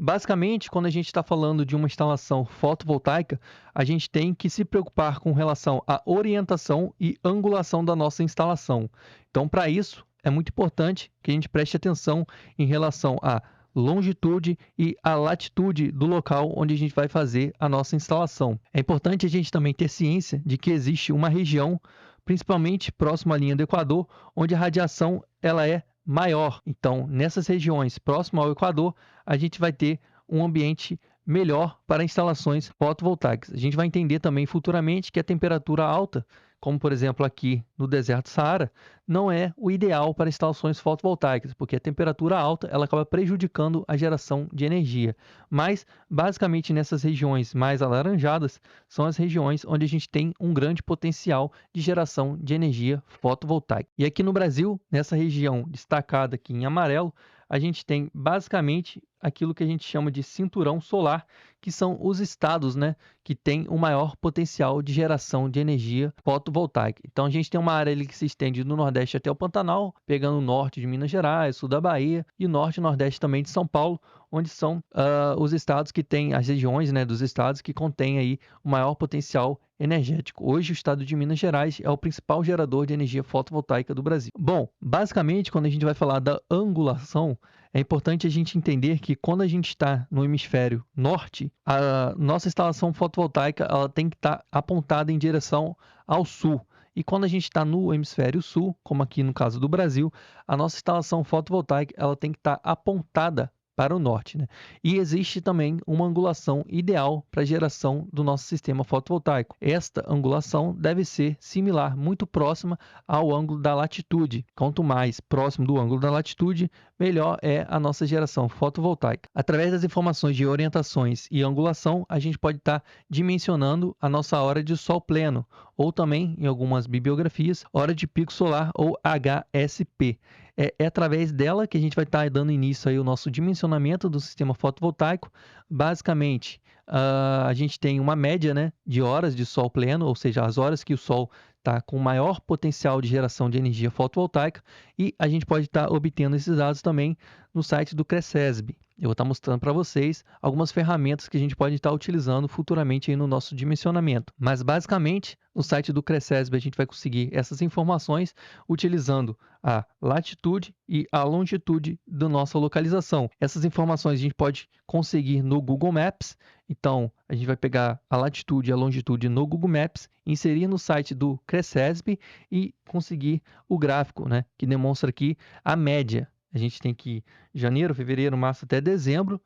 Basicamente, quando a gente está falando de uma instalação fotovoltaica, a gente tem que se preocupar com relação à orientação e angulação da nossa instalação. Então, para isso, é muito importante que a gente preste atenção em relação à longitude e à latitude do local onde a gente vai fazer a nossa instalação. É importante a gente também ter ciência de que existe uma região, principalmente próximo à linha do Equador, onde a radiação ela é maior. Então, nessas regiões próximo ao Equador, a gente vai ter um ambiente melhor para instalações fotovoltaicas. A gente vai entender também futuramente que a temperatura alta, como por exemplo aqui no deserto do Saara, não é o ideal para instalações fotovoltaicas, porque a temperatura alta ela acaba prejudicando a geração de energia. Mas, basicamente, nessas regiões mais alaranjadas, são as regiões onde a gente tem um grande potencial de geração de energia fotovoltaica. E aqui no Brasil, nessa região destacada aqui em amarelo, a gente tem basicamente aquilo que a gente chama de cinturão solar, que são os estados, né, que têm o maior potencial de geração de energia fotovoltaica. Então a gente tem uma área ali que se estende do Nordeste até o Pantanal, pegando o norte de Minas Gerais, sul da Bahia e norte e nordeste também de São Paulo, onde são os estados que têm, as regiões, né, dos estados que contêm aí o maior potencial energético. Hoje o estado de Minas Gerais é o principal gerador de energia fotovoltaica do Brasil. Bom, basicamente quando a gente vai falar da angulação, é importante a gente entender que quando a gente está no hemisfério norte, a nossa instalação fotovoltaica ela tem que estar apontada em direção ao sul. E quando a gente está no hemisfério sul, como aqui no caso do Brasil, a nossa instalação fotovoltaica ela tem que estar apontada para o norte, né? E existe também uma angulação ideal para a geração do nosso sistema fotovoltaico. Esta angulação deve ser similar, muito próxima ao ângulo da latitude. Quanto mais próximo do ângulo da latitude, melhor é a nossa geração fotovoltaica. Através das informações de orientações e angulação, a gente pode estar dimensionando a nossa hora de sol pleno, ou também, em algumas bibliografias, hora de pico solar ou HSP. É através dela que a gente vai estar dando início aí ao nosso dimensionamento do sistema fotovoltaico. Basicamente, a gente tem uma média, né, de horas de sol pleno, ou seja, as horas que o sol está com maior potencial de geração de energia fotovoltaica, e a gente pode estar obtendo esses dados também no site do Cresesb. Eu vou estar mostrando para vocês algumas ferramentas que a gente pode estar utilizando futuramente aí no nosso dimensionamento. Mas basicamente, no site do Cresesb a gente vai conseguir essas informações utilizando a latitude e a longitude da nossa localização. Essas informações a gente pode conseguir no Google Maps. Então, a gente vai pegar a latitude e a longitude no Google Maps, inserir no site do Cresesb e conseguir o gráfico, né, que demonstra aqui a média. A gente tem que janeiro, fevereiro, março até dezembro.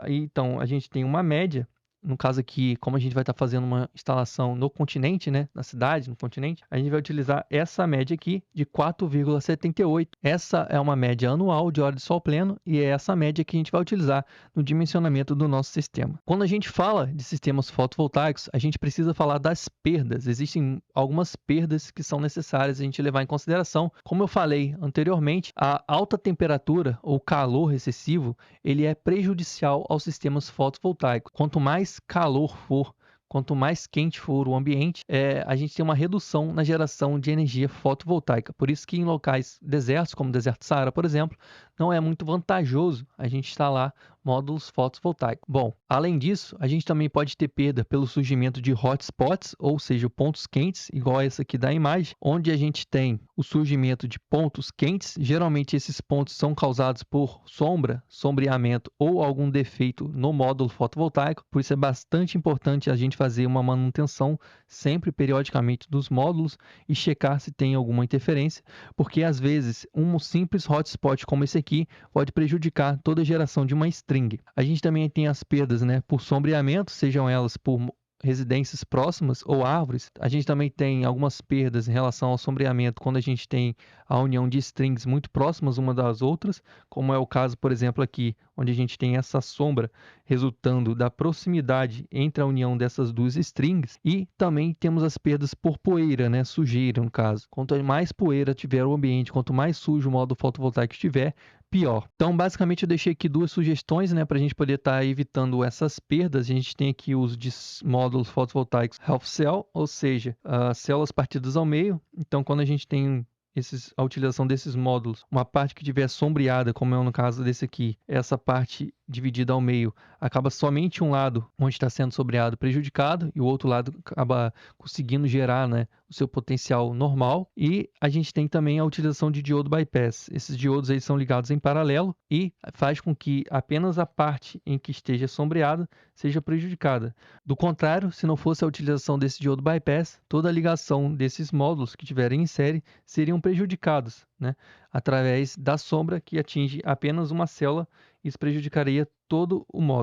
Então, a gente tem uma média. No caso aqui, como a gente vai estar fazendo uma instalação no continente, né, na cidade, no continente, a gente vai utilizar essa média aqui de 4,78. Essa é uma média anual de hora de sol pleno e é essa média que a gente vai utilizar no dimensionamento do nosso sistema. Quando a gente fala de sistemas fotovoltaicos, a gente precisa falar das perdas. Existem algumas perdas que são necessárias a gente levar em consideração. Como eu falei anteriormente, a alta temperatura ou calor excessivo, ele é prejudicial aos sistemas fotovoltaicos. Quanto mais calor for, quanto mais quente for o ambiente, a gente tem uma redução na geração de energia fotovoltaica. Por isso que em locais desertos, como o deserto do Saara, por exemplo, não é muito vantajoso a gente instalar módulos fotovoltaicos. Bom, além disso, a gente também pode ter perda pelo surgimento de hotspots, ou seja, pontos quentes, igual essa aqui da imagem, onde a gente tem o surgimento de pontos quentes. Geralmente esses pontos são causados por sombra, sombreamento ou algum defeito no módulo fotovoltaico. Por isso é bastante importante a gente fazer uma manutenção sempre periodicamente dos módulos e checar se tem alguma interferência, porque às vezes um simples hotspot como esse aqui pode prejudicar toda a geração de uma string. A gente também tem as perdas, né, por sombreamento, sejam elas por residências próximas ou árvores. A gente também tem algumas perdas em relação ao sombreamento quando a gente tem a união de strings muito próximas uma das outras, como é o caso, por exemplo, aqui, onde a gente tem essa sombra resultando da proximidade entre a união dessas duas strings. E também temos as perdas por poeira, né, sujeira no caso. Quanto mais poeira tiver o ambiente, quanto mais sujo o módulo fotovoltaico estiver, pior. Então, basicamente, eu deixei aqui duas sugestões, né, para a gente poder estar evitando essas perdas. A gente tem aqui o uso de módulos fotovoltaicos half cell, ou seja, células partidas ao meio. Então, quando a gente tem a utilização desses módulos, uma parte que estiver sombreada, como é no caso desse aqui, essa parte dividida ao meio, acaba somente um lado onde está sendo sombreado prejudicado e o outro lado acaba conseguindo gerar, né, o seu potencial normal. E a gente tem também a utilização de diodo bypass. Esses diodos aí são ligados em paralelo e faz com que apenas a parte em que esteja sombreada seja prejudicada. Do contrário, se não fosse a utilização desse diodo bypass, toda a ligação desses módulos que tiverem em série seriam prejudicados, né, através da sombra que atinge apenas uma célula. Isso prejudicaria todo o módulo.